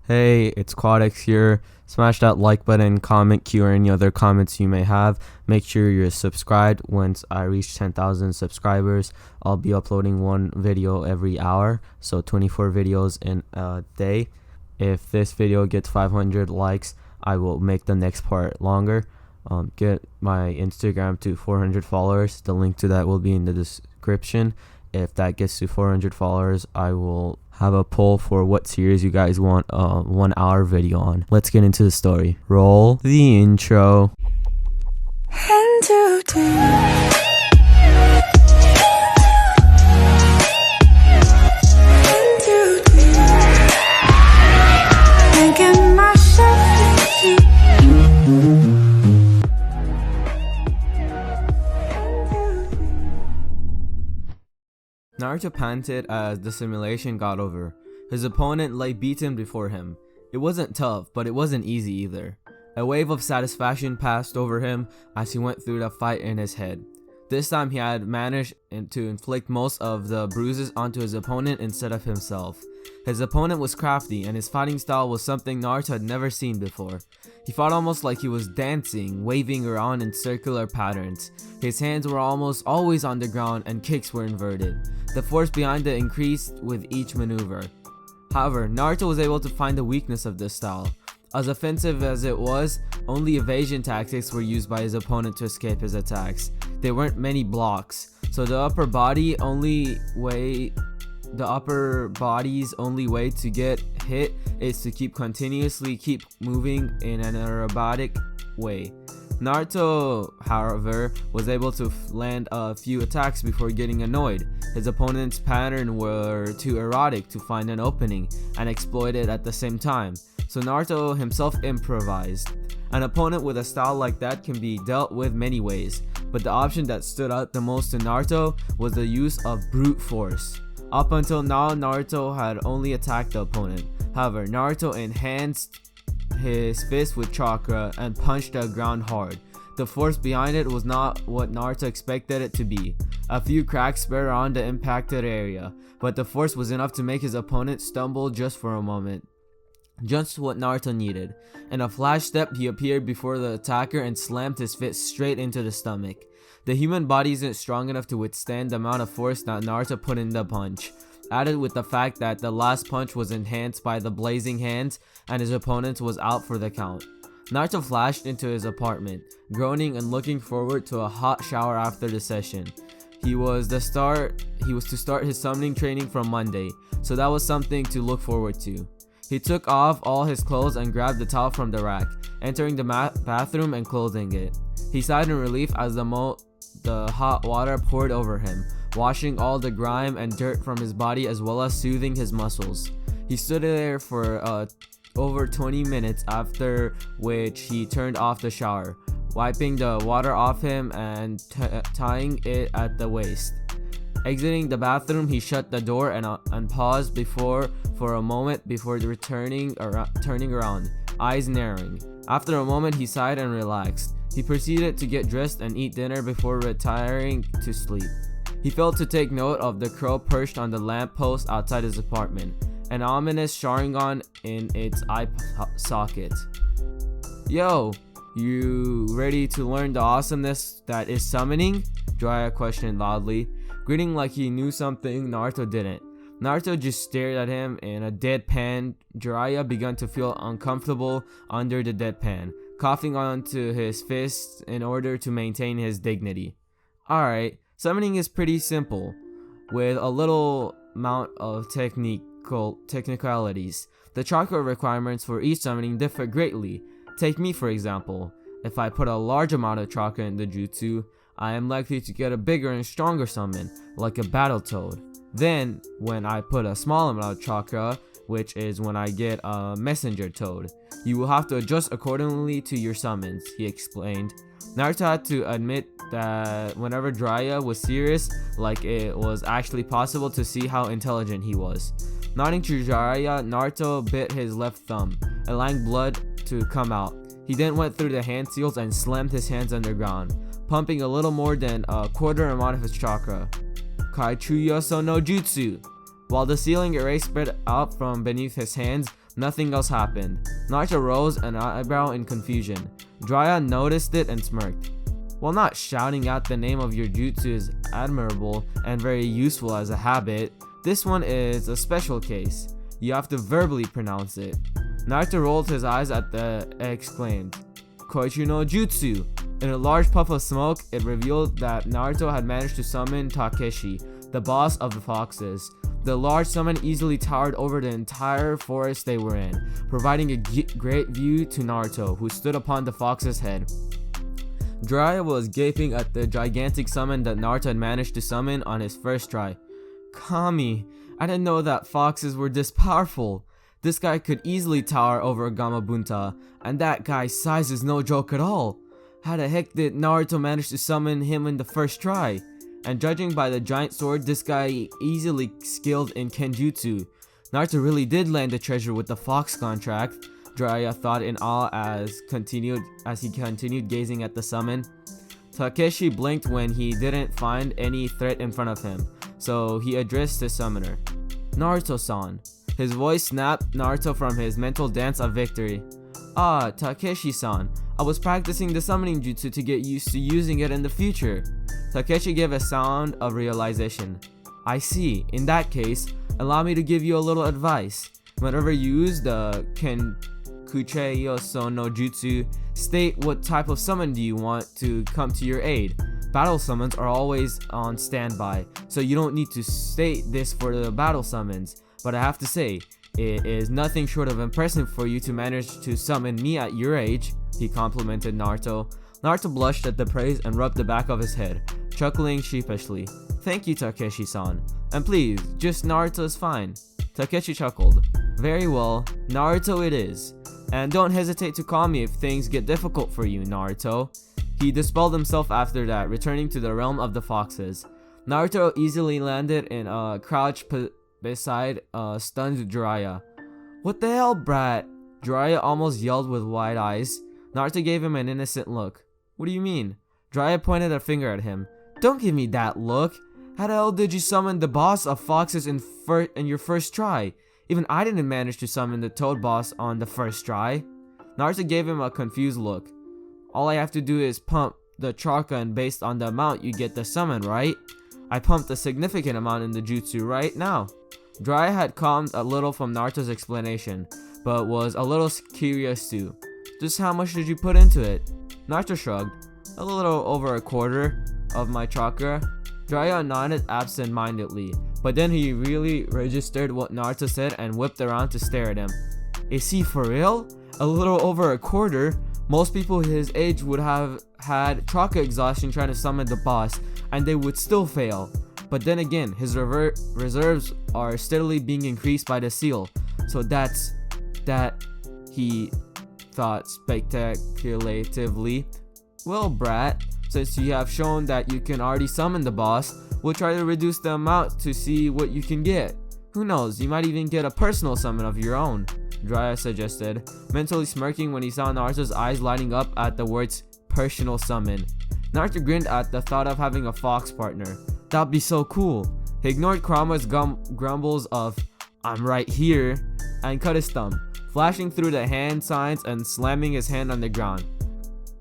Hey, it's Quadex here. Smash that like button, comment, Q, or any other comments you may have. Make sure you're subscribed. Once I reach 10,000 subscribers, I'll be uploading one video every hour, so 24 videos in a day. If this video gets 500 likes, I will make the next part longer. Get my Instagram to 400 followers. The link to that will be in the description. If that gets to 400 followers, I will have a poll for what series you guys want a 1 hour video on. Let's get into the story. Roll the intro. Naruto panted as the simulation got over. His opponent lay beaten before him. It wasn't tough, but it wasn't easy either. A wave of satisfaction passed over him as he went through the fight in his head. This time he had managed to inflict most of the bruises onto his opponent instead of himself. His opponent was crafty, and his fighting style was something Naruto had never seen before. He fought almost like he was dancing, waving around in circular patterns. His hands were almost always on the ground and kicks were inverted. The force behind it increased with each maneuver. However, Naruto was able to find the weakness of this style. As offensive as it was, only evasion tactics were used by his opponent to escape his attacks. There weren't many blocks, so the upper body's only way to get hit is to keep moving in an aerobatic way. Naruto, however, was able to land a few attacks before getting annoyed. His opponent's pattern were too erratic to find an opening and exploit it at the same time, so Naruto himself improvised. An opponent with a style like that can be dealt with many ways, but the option that stood out the most to Naruto was the use of brute force. Up until now, Naruto had only attacked the opponent. However, Naruto enhanced his fist with chakra and punched the ground hard. The force behind it was not what Naruto expected it to be. A few cracks spread around the impacted area, but the force was enough to make his opponent stumble just for a moment. Just what Naruto needed. In a flash step, he appeared before the attacker and slammed his fist straight into the stomach. The human body isn't strong enough to withstand the amount of force that Naruto put in the punch. Added with the fact that the last punch was enhanced by the blazing hands and his opponent was out for the count. Naruto flashed into his apartment, groaning and looking forward to a hot shower after the session. He was to start his summoning training from Monday, so that was something to look forward to. He took off all his clothes and grabbed the towel from the rack, entering the bathroom and closing it. He sighed in relief as the hot water poured over him, washing all the grime and dirt from his body as well as soothing his muscles. He stood there for over 20 minutes, after which he turned off the shower, wiping the water off him and tying it at the waist. Exiting the bathroom, he shut the door and paused for a moment before turning around, eyes narrowing. After a moment, he sighed and relaxed. He proceeded to get dressed and eat dinner before retiring to sleep. He failed to take note of the crow perched on the lamppost outside his apartment, an ominous Sharingan in its eye socket. Yo, you ready to learn the awesomeness that is summoning? Jiraiya questioned loudly, grinning like he knew something Naruto didn't. Naruto just stared at him in a deadpan. Jiraiya began to feel uncomfortable under the deadpan, coughing onto his fists in order to maintain his dignity. Alright, summoning is pretty simple, with a little amount of technicalities. The chakra requirements for each summoning differ greatly. Take me for example. If I put a large amount of chakra in the jutsu, I am likely to get a bigger and stronger summon, like a battle toad. Then, when I put a small amount of chakra, which is when I get a messenger toad, you will have to adjust accordingly to your summons, he explained. Naruto had to admit that whenever Jiraiya was serious, like it was actually possible to see how intelligent he was. Nodding to Jiraiya, Naruto bit his left thumb, allowing blood to come out. He then went through the hand seals and slammed his hands underground, pumping a little more than a quarter amount of his chakra. Kaichuyo no jutsu. While the sealing array spread out from beneath his hands, Nothing else happened. Naruto rose an eyebrow in confusion. Jiraiya noticed it and smirked. While not shouting out the name of your jutsu is admirable and very useful as a habit, this one is a special case. You have to verbally pronounce it. Naruto rolled his eyes at the exclaimed, Koichi no jutsu. In a large puff of smoke, it revealed that Naruto had managed to summon Takeshi, the boss of the foxes. The large summon easily towered over the entire forest they were in, providing a great view to Naruto, who stood upon the fox's head. Jiraiya was gaping at the gigantic summon that Naruto had managed to summon on his first try. Kami, I didn't know that foxes were this powerful. This guy could easily tower over Gamabunta, and that guy's size is no joke at all. How the heck did Naruto manage to summon him in the first try? And judging by the giant sword, this guy easily skilled in Kenjutsu. Naruto really did land the treasure with the fox contract, Jiraiya thought in awe as he continued gazing at the summon. Takeshi blinked when he didn't find any threat in front of him, so he addressed his summoner. Naruto-san. His voice snapped Naruto from his mental dance of victory. Ah, Takeshi-san. I was practicing the summoning jutsu to get used to using it in the future. Takeshi gave a sound of realization. I see. In that case, allow me to give you a little advice. Whenever you use the Kenkuchei no Jutsu, state what type of summon do you want to come to your aid. Battle summons are always on standby, so you don't need to state this for the battle summons. But I have to say, it is nothing short of impressive for you to manage to summon me at your age, he complimented Naruto. Naruto blushed at the praise and rubbed the back of his head, chuckling sheepishly. Thank you, Takeshi-san. And please, just Naruto is fine. Takeshi chuckled. Very well, Naruto it is. And don't hesitate to call me if things get difficult for you, Naruto. He dispelled himself after that, returning to the realm of the foxes. Naruto easily landed in a crouch beside stunned Jiraiya. What the hell, brat? Jiraiya almost yelled with wide eyes. Naruto gave him an innocent look. What do you mean? Jiraiya pointed a finger at him. Don't give me that look. How the hell did you summon the boss of foxes in your first try? Even I didn't manage to summon the toad boss on the first try. Naruto gave him a confused look. All I have to do is pump the chakra, and based on the amount you get the summon, right? I pumped a significant amount in the jutsu right now. Jiraiya had calmed a little from Naruto's explanation, but was a little curious too. Just how much did you put into it? Naruto shrugged. A little over a quarter of my chakra. Jiraiya nodded absent-mindedly, but then he really registered what Naruto said and whipped around to stare at him. Is he for real? A little over a quarter? Most people his age would have had chakra exhaustion trying to summon the boss, and they would still fail. But then again, his reserves are steadily being increased by the seal, so that's that, he thought speculatively. Well, brat, since you have shown that you can already summon the boss, we'll try to reduce the amount to see what you can get. Who knows, you might even get a personal summon of your own, Jiraiya suggested, mentally smirking when he saw Naruto's eyes lighting up at the words personal summon. Naruto grinned at the thought of having a fox partner. That'd be so cool. He ignored Kurama's grumbles of, I'm right here, and cut his thumb, flashing through the hand signs and slamming his hand on the ground.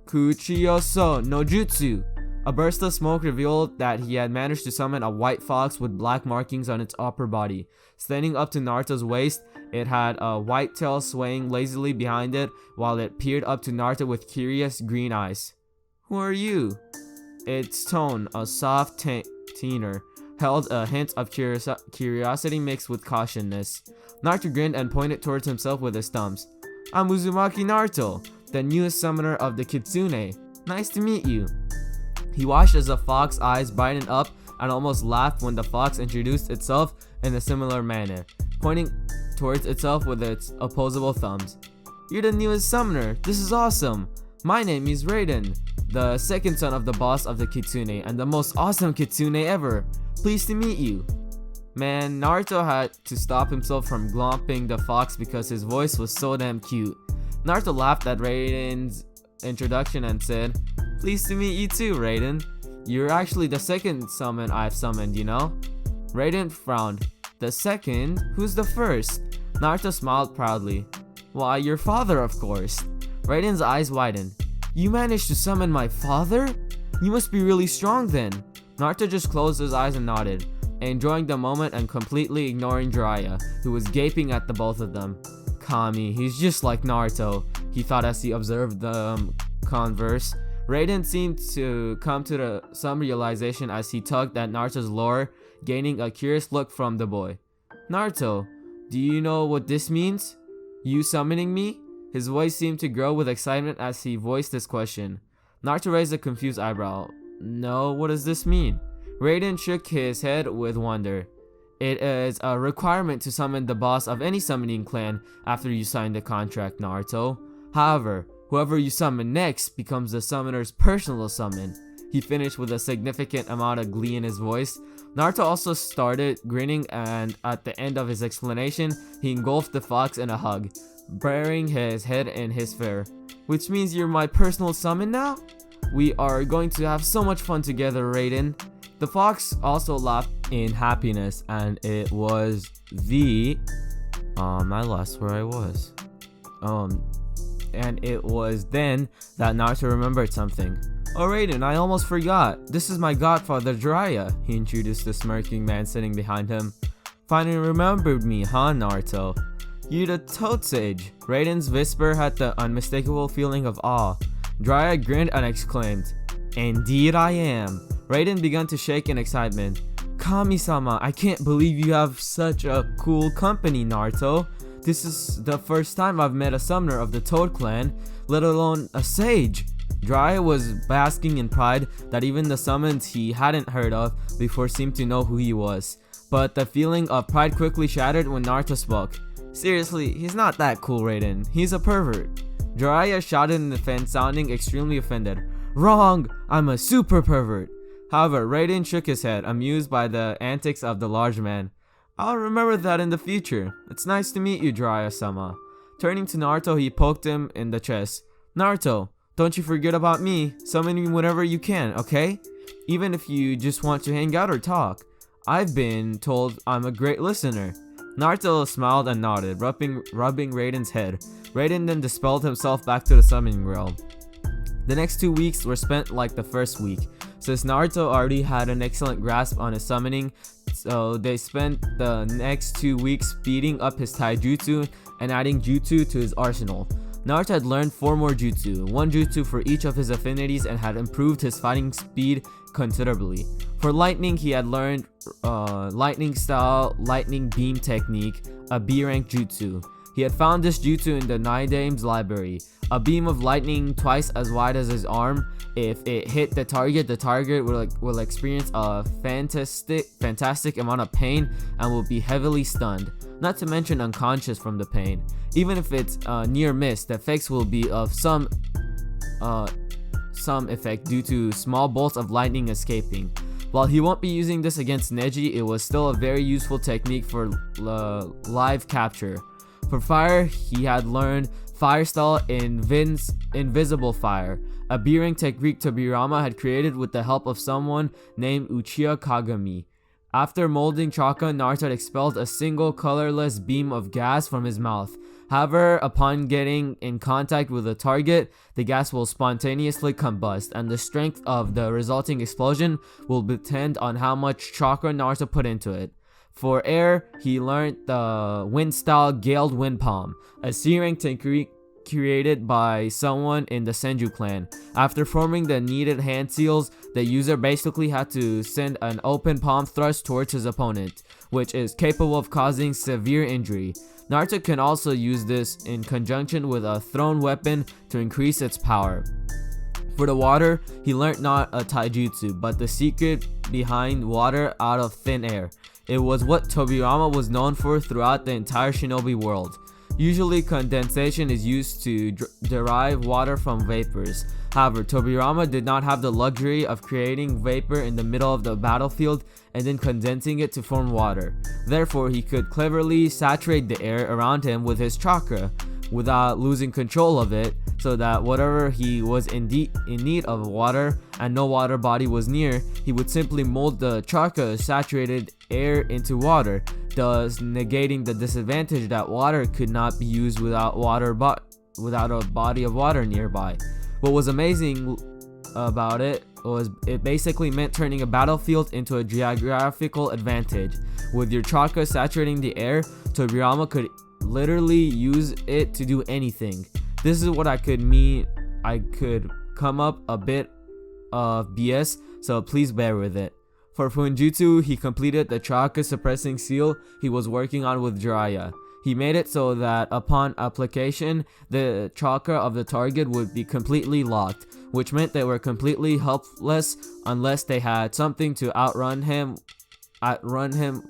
Kuchiyoso no Jutsu. A burst of smoke revealed that he had managed to summon a white fox with black markings on its upper body. Standing up to Naruto's waist, it had a white tail swaying lazily behind it while it peered up to Naruto with curious green eyes. Who are you? Its tone, a soft tenor, held a hint of curiosity mixed with cautiousness. Naruto grinned and pointed towards himself with his thumbs. I'm Uzumaki Naruto, the newest summoner of the Kitsune. Nice to meet you. He watched as the fox's eyes brightened up and almost laughed when the fox introduced itself in a similar manner, pointing towards itself with its opposable thumbs. You're the newest summoner. This is awesome. My name is Raiden, the second son of the boss of the Kitsune and the most awesome Kitsune ever. Pleased to meet you. Man, Naruto had to stop himself from glomping the fox because his voice was so damn cute. Naruto laughed at Raiden's introduction and said, Pleased to meet you too, Raiden. You're actually the second summon I've summoned, you know? Raiden frowned. The second? Who's the first? Naruto smiled proudly. Why, your father, of course. Raiden's eyes widened. You managed to summon my father? You must be really strong then. Naruto just closed his eyes and nodded, enjoying the moment and completely ignoring Jiraiya, who was gaping at the both of them. Kami, he's just like Naruto, he thought as he observed the converse. Raiden seemed to come to some realization as he tugged at Naruto's lore, gaining a curious look from the boy. Naruto, do you know what this means? You summoning me? His voice seemed to grow with excitement as he voiced this question. Naruto raised a confused eyebrow. No, what does this mean? Raiden shook his head with wonder. It is a requirement to summon the boss of any summoning clan after you sign the contract, Naruto. However, whoever you summon next becomes the summoner's personal summon. He finished with a significant amount of glee in his voice. Naruto also started grinning, and at the end of his explanation, he engulfed the fox in a hug, burying his head in his fur. Which means you're my personal summon now? We are going to have so much fun together, Raiden. The fox also laughed in happiness, and it was I lost where I was. And it was then that Naruto remembered something. Oh Raiden, I almost forgot. This is my godfather Jiraiya, he introduced the smirking man sitting behind him. Finally remembered me, huh, Naruto? You the Toad Sage. Raiden's whisper had the unmistakable feeling of awe. Jiraiya grinned and exclaimed, Indeed I am. Raiden began to shake in excitement. Kami-sama, I can't believe you have such a cool company, Naruto. This is the first time I've met a summoner of the Toad clan, let alone a sage. Jiraiya was basking in pride that even the summons he hadn't heard of before seemed to know who he was. But the feeling of pride quickly shattered when Naruto spoke. Seriously, he's not that cool, Raiden. He's a pervert. Jiraiya shouted in defense, sounding extremely offended. Wrong! I'm a super pervert. However, Raiden shook his head, amused by the antics of the large man. I'll remember that in the future. It's nice to meet you, Jiraiya-sama. Turning to Naruto, he poked him in the chest. Naruto, don't you forget about me. Summon me whenever you can, okay? Even if you just want to hang out or talk. I've been told I'm a great listener. Naruto smiled and nodded, rubbing Raiden's head. Raiden then dispelled himself back to the summoning realm. The next 2 weeks were spent like the first week. Since Naruto already had an excellent grasp on his summoning, so they spent the next 2 weeks speeding up his taijutsu and adding jutsu to his arsenal. Naruto had learned 4 more jutsu, 1 jutsu for each of his affinities, and had improved his fighting speed considerably. For lightning, he had learned lightning style, lightning beam technique, a B rank jutsu. He had found this jutsu in the Naidame's library. A beam of lightning twice as wide as his arm. If it hit the target will experience a fantastic amount of pain and will be heavily stunned, not to mention unconscious from the pain. Even if it's near miss, the effects will be of some effect due to small bolts of lightning escaping. While he won't be using this against Neji, it was still a very useful technique for live capture. For fire, he had learned Fire Style Invisible Fire, a B-rank technique Tobirama had created with the help of someone named Uchiha Kagami. After molding Chakra, Naruto had expelled a single colorless beam of gas from his mouth. However, upon getting in contact with a target, the gas will spontaneously combust, and the strength of the resulting explosion will depend on how much chakra Naruto put into it. For air, he learned the wind-style Gale Wind Palm, a C-rank technique created by someone in the Senju clan. After forming the needed hand seals, the user basically had to send an open palm thrust towards his opponent, which is capable of causing severe injury. Naruto can also use this in conjunction with a thrown weapon to increase its power. For the water, he learned not a taijutsu, but the secret behind water out of thin air. It was what Tobirama was known for throughout the entire shinobi world. Usually, condensation is used to derive water from vapors. However, Tobirama did not have the luxury of creating vapor in the middle of the battlefield and then condensing it to form water. Therefore, he could cleverly saturate the air around him with his chakra without losing control of it. so that whatever he was in need of water and no water body was near, he would simply mold the chakra saturated air into water, thus negating the disadvantage that water could not be used without a body of water nearby. What was amazing about it was it basically meant turning a battlefield into a geographical advantage. With your chakra saturating the air, Tobirama could literally use it to do anything. This is what I could mean. I could come up a bit of BS, so please bear with it. For Fuinjutsu, he completed the chakra suppressing seal he was working on with Jiraiya. He made it so that upon application, the chakra of the target would be completely locked, which meant they were completely helpless unless they had something to outrun him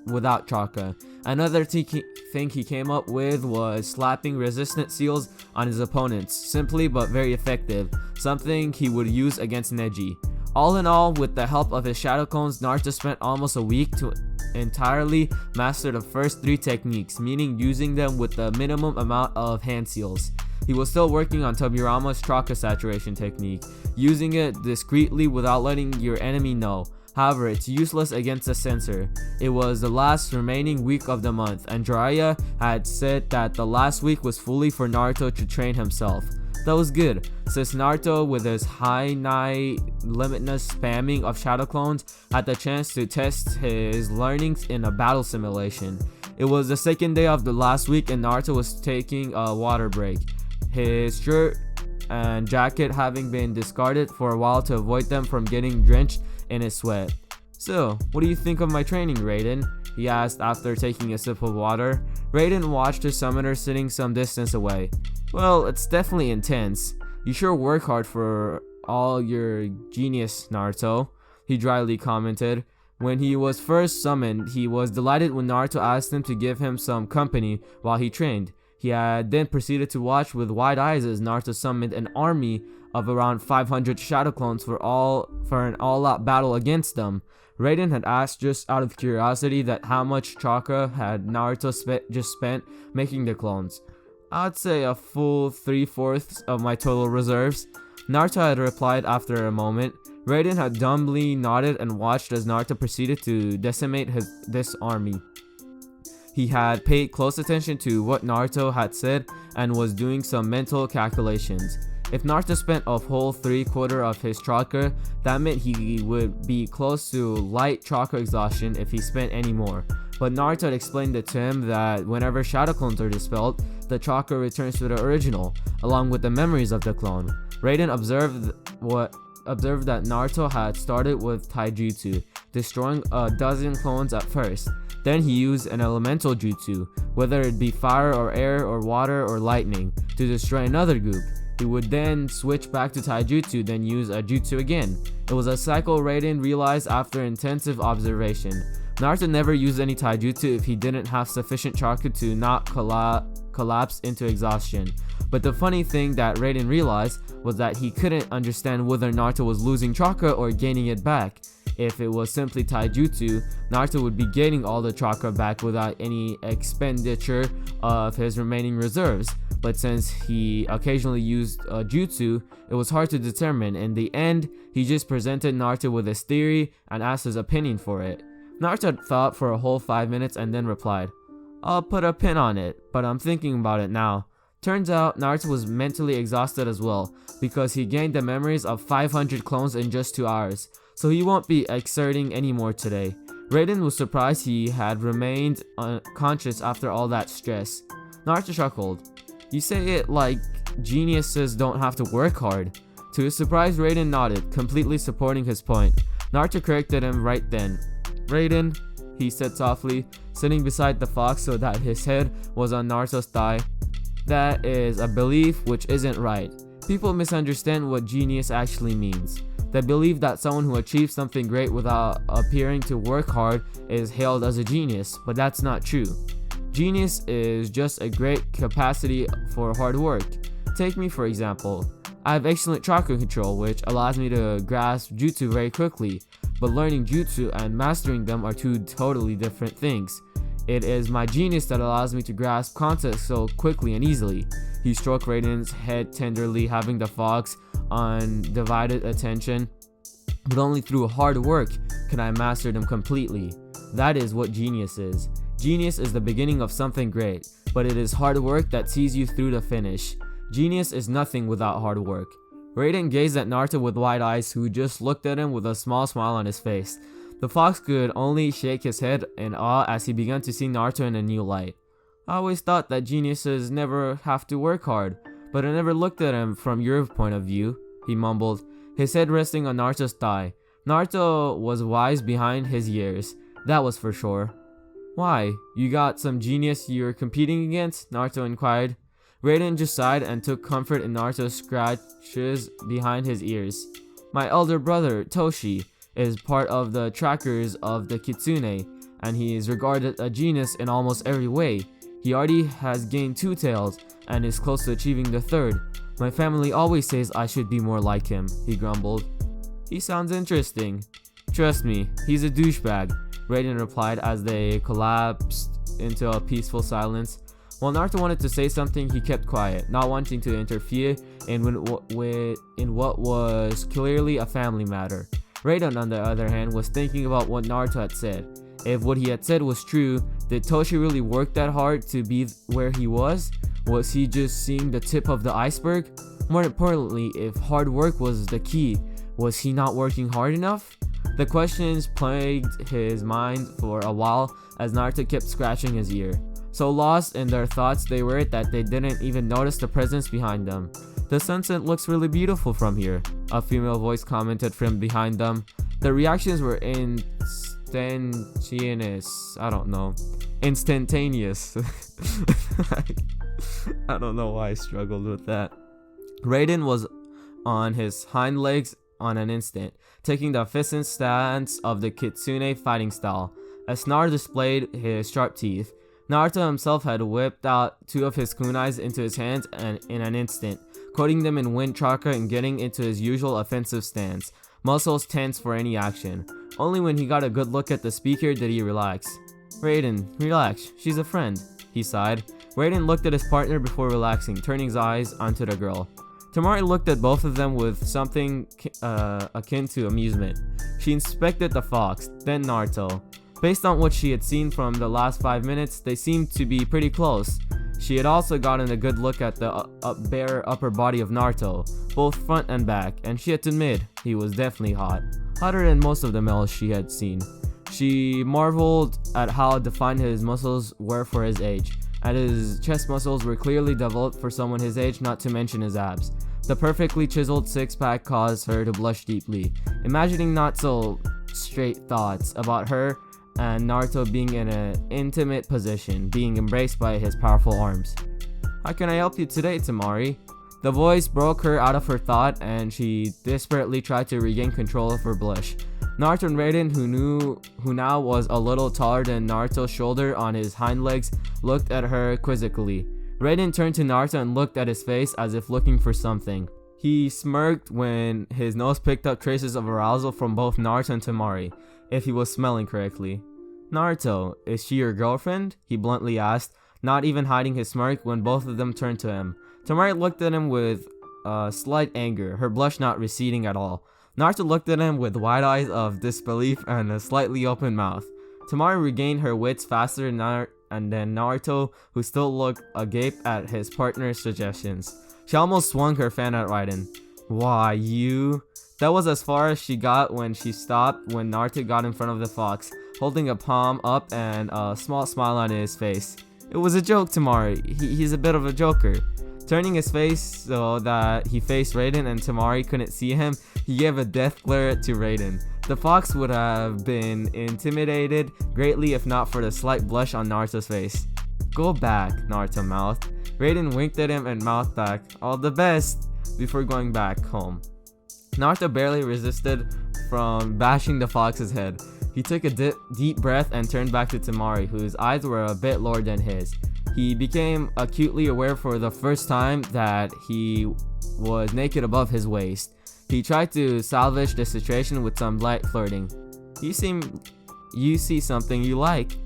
without chakra. Another thing he came up with was slapping resistant seals on his opponents, simply but very effective, something he would use against Neji. All in all, with the help of his shadow clones, Naruto spent almost a week to entirely master the first 3 techniques, meaning using them with the minimum amount of hand seals. He was still working on Tobirama's chakra saturation technique, using it discreetly without letting your enemy know. However, it's useless against a sensor. It was the last remaining week of the month, and Jiraiya had said that the last week was fully for Naruto to train himself. That was good, since Naruto, with his high limitless spamming of shadow clones, had the chance to test his learnings in a battle simulation. It was the second day of the last week and Naruto was taking a water break, his shirt and jacket having been discarded for a while to avoid them from getting drenched in his sweat. "So, what do you think of my training, Raiden?" he asked after taking a sip of water. Raiden watched his summoner sitting some distance away. "Well, it's definitely intense. You sure work hard for all your genius, Naruto," he dryly commented. When he was first summoned, he was delighted when Naruto asked him to give him some company while he trained. He had then proceeded to watch with wide eyes as Naruto summoned an army of around 500 shadow clones for an all-out battle against them. Raiden had asked just out of curiosity that how much chakra had Naruto just spent making the clones. "I'd say a full 3/4 of my total reserves," Naruto had replied after a moment. Raiden had dumbly nodded and watched as Naruto proceeded to decimate this army. He had paid close attention to what Naruto had said and was doing some mental calculations. If Naruto spent a whole 3/4 of his chakra, that meant he would be close to light chakra exhaustion if he spent any more. But Naruto had explained it to him that whenever shadow clones are dispelled, the chakra returns to the original, along with the memories of the clone. Raiden observed that Naruto had started with taijutsu, destroying a dozen clones at first. Then he used an elemental jutsu, whether it be fire or air or water or lightning, to destroy another group. He would then switch back to taijutsu, then use a jutsu again. It was a cycle Raiden realized after intensive observation. Naruto never used any taijutsu if he didn't have sufficient chakra to not collapse into exhaustion. But the funny thing that Raiden realized was that he couldn't understand whether Naruto was losing chakra or gaining it back. If it was simply taijutsu, Naruto would be gaining all the chakra back without any expenditure of his remaining reserves. But since he occasionally used a jutsu, it was hard to determine. In the end, he just presented Naruto with his theory and asked his opinion for it. Naruto thought for a whole 5 minutes and then replied, "I'll put a pin on it, but I'm thinking about it now." Turns out Naruto was mentally exhausted as well, because he gained the memories of 500 clones in just 2 hours, so he won't be exerting anymore today. Raiden was surprised he had remained unconscious after all that stress. Naruto chuckled. "You say it like geniuses don't have to work hard." To his surprise, Raiden nodded, completely supporting his point. Naruto corrected him right then. "Raiden," he said softly, sitting beside the fox so that his head was on Naruto's thigh, "that is a belief which isn't right. People misunderstand what genius actually means. They believe that someone who achieves something great without appearing to work hard is hailed as a genius, but that's not true. Genius is just a great capacity for hard work. Take me for example. I have excellent chakra control, which allows me to grasp jutsu very quickly, but learning jutsu and mastering them are 2 totally different things. It is my genius that allows me to grasp concepts so quickly and easily." He stroked Raiden's head tenderly, having the fox undivided attention. But only through hard work can I master them completely. That is what genius is. Genius is the beginning of something great, but it is hard work that sees you through the finish. Genius is nothing without hard work. Raiden gazed at Naruto with wide eyes, who just looked at him with a small smile on his face. The fox could only shake his head in awe as he began to see Naruto in a new light. I always thought that geniuses never have to work hard, but I never looked at him from your point of view, he mumbled, his head resting on Naruto's thigh. Naruto was wise behind his years, that was for sure. Why, you got some genius you're competing against? Naruto inquired. Raiden just sighed and took comfort in Naruto's scratches behind his ears. My elder brother, Toshi, is part of the trackers of the Kitsune, and he is regarded a genius in almost every way. He already has gained 2 tails, and is close to achieving the 3rd. My family always says I should be more like him, he grumbled. He sounds interesting. Trust me, he's a douchebag, Raiden replied as they collapsed into a peaceful silence. While Naruto wanted to say something, he kept quiet, not wanting to interfere in what was clearly a family matter. Raiden, on the other hand, was thinking about what Naruto had said. If what he had said was true, did Toshi really work that hard to be where he was? Was he just seeing the tip of the iceberg? More importantly, if hard work was the key, was he not working hard enough? The questions plagued his mind for a while as Naruto kept scratching his ear. So lost in their thoughts they were that they didn't even notice the presence behind them. The sunset looks really beautiful from here, a female voice commented from behind them. The reactions were instantaneous. Instantaneous. I don't know why I struggled with that. Raiden was on his hind legs on an instant, taking the offensive stance of the Kitsune fighting style. A snarl displayed his sharp teeth. Naruto himself had whipped out 2 of his kunais into his hands and in an instant, coating them in wind chakra and getting into his usual offensive stance, muscles tense for any action. Only when he got a good look at the speaker did he relax. Raiden, relax, she's a friend, he sighed. Raiden looked at his partner before relaxing, turning his eyes onto the girl. Temari looked at both of them with something akin to amusement. She inspected the fox, then Naruto. Based on what she had seen from the last 5 minutes, they seemed to be pretty close. She had also gotten a good look at the bare upper body of Naruto, both front and back, and she had to admit, he was definitely hot. Hotter than most of the males she had seen. She marveled at how defined his muscles were for his age, and his chest muscles were clearly developed for someone his age, not to mention his abs. The perfectly chiseled six-pack caused her to blush deeply, imagining not so straight thoughts about her and Naruto being in an intimate position, being embraced by his powerful arms. How can I help you today, Temari? The voice broke her out of her thought, and she desperately tried to regain control of her blush. Naruto and Raiden, who now was a little taller than Naruto's shoulder on his hind legs, looked at her quizzically. Raiden turned to Naruto and looked at his face as if looking for something. He smirked when his nose picked up traces of arousal from both Naruto and Temari, if he was smelling correctly. Naruto, is she your girlfriend? He bluntly asked, not even hiding his smirk when both of them turned to him. Temari looked at him with slight anger, her blush not receding at all. Naruto looked at him with wide eyes of disbelief and a slightly open mouth. Temari regained her wits faster and then Naruto, who still looked agape at his partner's suggestions. She almost swung her fan at Raiden. Why, you... That was as far as she got when she stopped when Naruto got in front of the fox, holding a palm up and a small smile on his face. It was a joke, Temari. He's a bit of a joker. Turning his face so that he faced Raiden and Temari couldn't see him, he gave a death glare to Raiden. The fox would have been intimidated greatly if not for the slight blush on Naruto's face. Go back, Naruto mouthed. Raiden winked at him and mouthed back, all the best, before going back home. Naruto barely resisted from bashing the fox's head. He took a deep breath and turned back to Temari, whose eyes were a bit lower than his. He became acutely aware for the first time that he was naked above his waist. He tried to salvage the situation with some light flirting. You see something you like.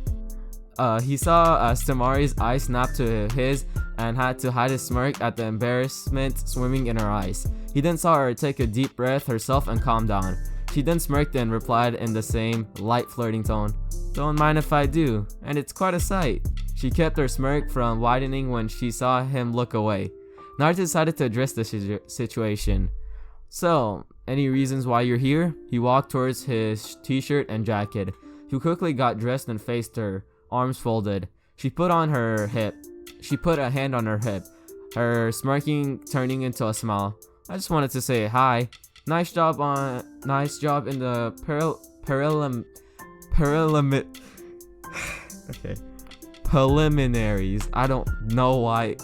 He saw Temari's eyes snap to his and had to hide his smirk at the embarrassment swimming in her eyes. He then saw her take a deep breath herself and calm down. She then smirked and replied in the same light flirting tone, "Don't mind if I do, and it's quite a sight." She kept her smirk from widening when she saw him look away. Naruto decided to address the situation. "So, any reasons why you're here?" He walked towards his t-shirt and jacket. He quickly got dressed and faced her, arms folded. She put a hand on her hip, her smirking turning into a smile. "I just wanted to say hi. Nice job in the preliminaries." I don't know why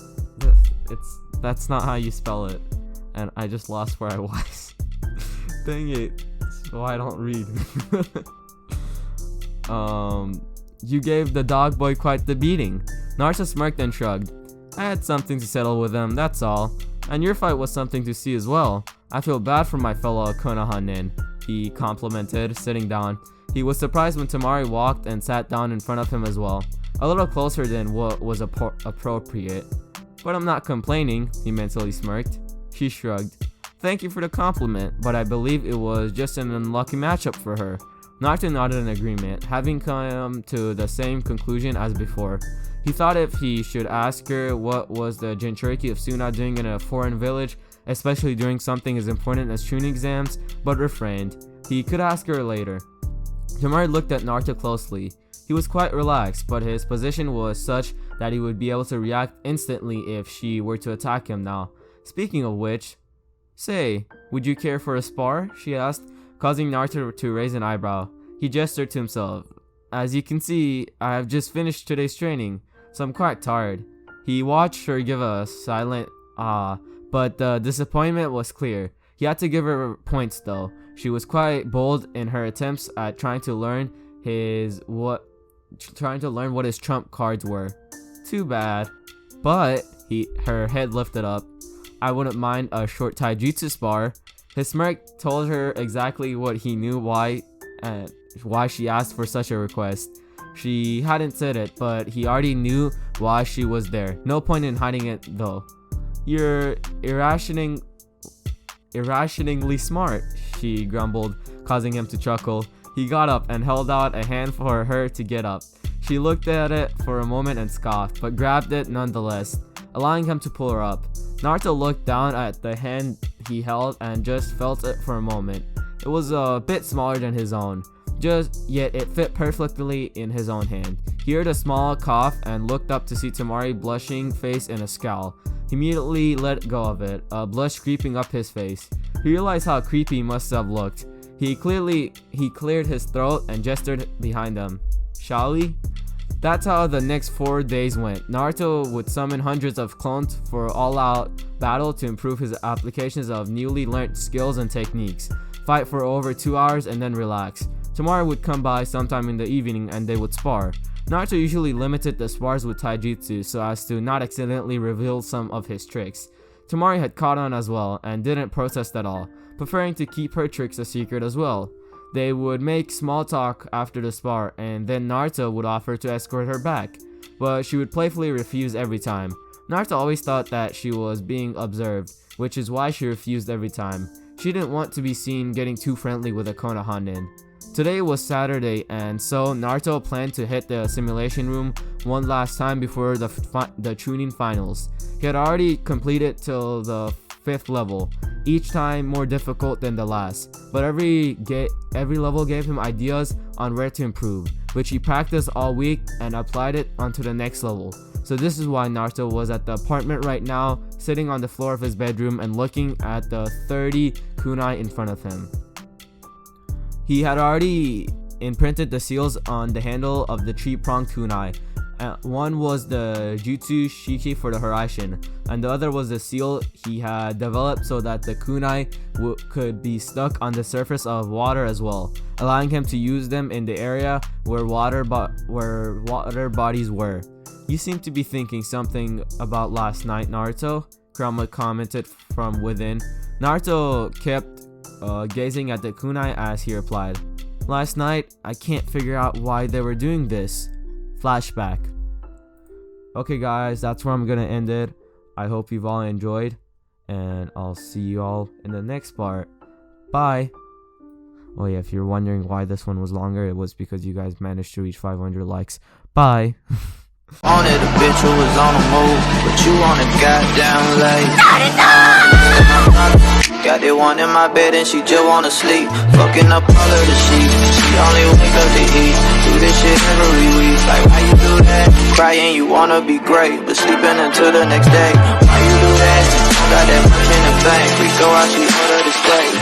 that's not how you spell it, and I just lost where I was. Dang it. So I don't read. You gave the dog boy quite the beating." Naruto smirked and shrugged. "I had something to settle with him, that's all. And your fight was something to see as well. I feel bad for my fellow Konoha-nin," he complimented, sitting down. He was surprised when Temari walked and sat down in front of him as well, a little closer than what was appropriate. "But I'm not complaining," he mentally smirked. She shrugged. "Thank you for the compliment, but I believe it was just an unlucky matchup for her." Naruto nodded in agreement, having come to the same conclusion as before. He thought if he should ask her what was the Jinchuriki of Suna doing in a foreign village, especially during something as important as tuning exams, but refrained. He could ask her later. Temari looked at Naruto closely. He was quite relaxed, but his position was such that he would be able to react instantly if she were to attack him now. Speaking of which, "Say, would you care for a spar?" she asked, causing Naruto to raise an eyebrow. He gestured to himself. "As you can see, I have just finished today's training, so I'm quite tired." He watched her give a silent ah, but the disappointment was clear. He had to give her points though. She was quite bold in her attempts at trying to learn what his trump cards were. Too bad. But her head lifted up. "I wouldn't mind a short taijutsu spar." His smirk told her exactly what he knew why she asked for such a request. She hadn't said it, but he already knew why she was there. No point in hiding it though. "You're irrationally smart," she grumbled, causing him to chuckle. He got up and held out a hand for her to get up. She looked at it for a moment and scoffed, but grabbed it nonetheless, allowing him to pull her up. Naruto looked down at the hand he held and just felt it for a moment. It was a bit smaller than his own, yet it fit perfectly in his own hand. He heard a small cough and looked up to see Temari blushing face in a scowl. He immediately let go of it, a blush creeping up his face. He realized how creepy he must have looked. He cleared his throat and gestured behind them. "Shall we?" That's how the next 4 days went. Naruto would summon hundreds of clones for all-out battle to improve his applications of newly learnt skills and techniques, fight for over 2 hours and then relax. Temari would come by sometime in the evening and they would spar. Naruto usually limited the spars with taijutsu so as to not accidentally reveal some of his tricks. Temari had caught on as well and didn't protest at all, preferring to keep her tricks a secret as well. They would make small talk after the spar, and then Naruto would offer to escort her back, but she would playfully refuse every time. Naruto always thought that she was being observed, which is why she refused every time. She didn't want to be seen getting too friendly with a Konoha-nin. Today was Saturday, and so Naruto planned to hit the simulation room one last time before the Chunin finals. He had already completed till the 5th level, each time more difficult than the last, but every level gave him ideas on where to improve, which he practiced all week and applied it onto the next level. So this is why Naruto was at the apartment right now, sitting on the floor of his bedroom and looking at the 30 kunai in front of him. He had already imprinted the seals on the handle of the 3-pronged kunai. One was the jutsu shiki for the Hiraishin, and the other was the seal he had developed so that the kunai could be stuck on the surface of water as well, allowing him to use them in the area where water bodies were. "You seem to be thinking something about last night, Naruto," Kurama commented from within. Naruto kept gazing at the kunai as he replied, "Last night, I can't figure out why they were doing this. flashback. Okay guys, that's where I'm gonna end it. I hope you've all enjoyed, and I'll see you all in the next part. Bye. Oh yeah, if you're wondering why this one was longer, it was because you guys managed to reach 500 likes. Bye. Wanted a bitch who was on the move, but you on a goddamn late. Got that one in my bed and she just wanna sleep. Fucking up all of the sheets. She only wake up to eat. Do this shit every week. Like why you do that? Crying you wanna be great, but sleeping until the next day. Why you do that? Don't got that much in the bank. We go out, she order the steak.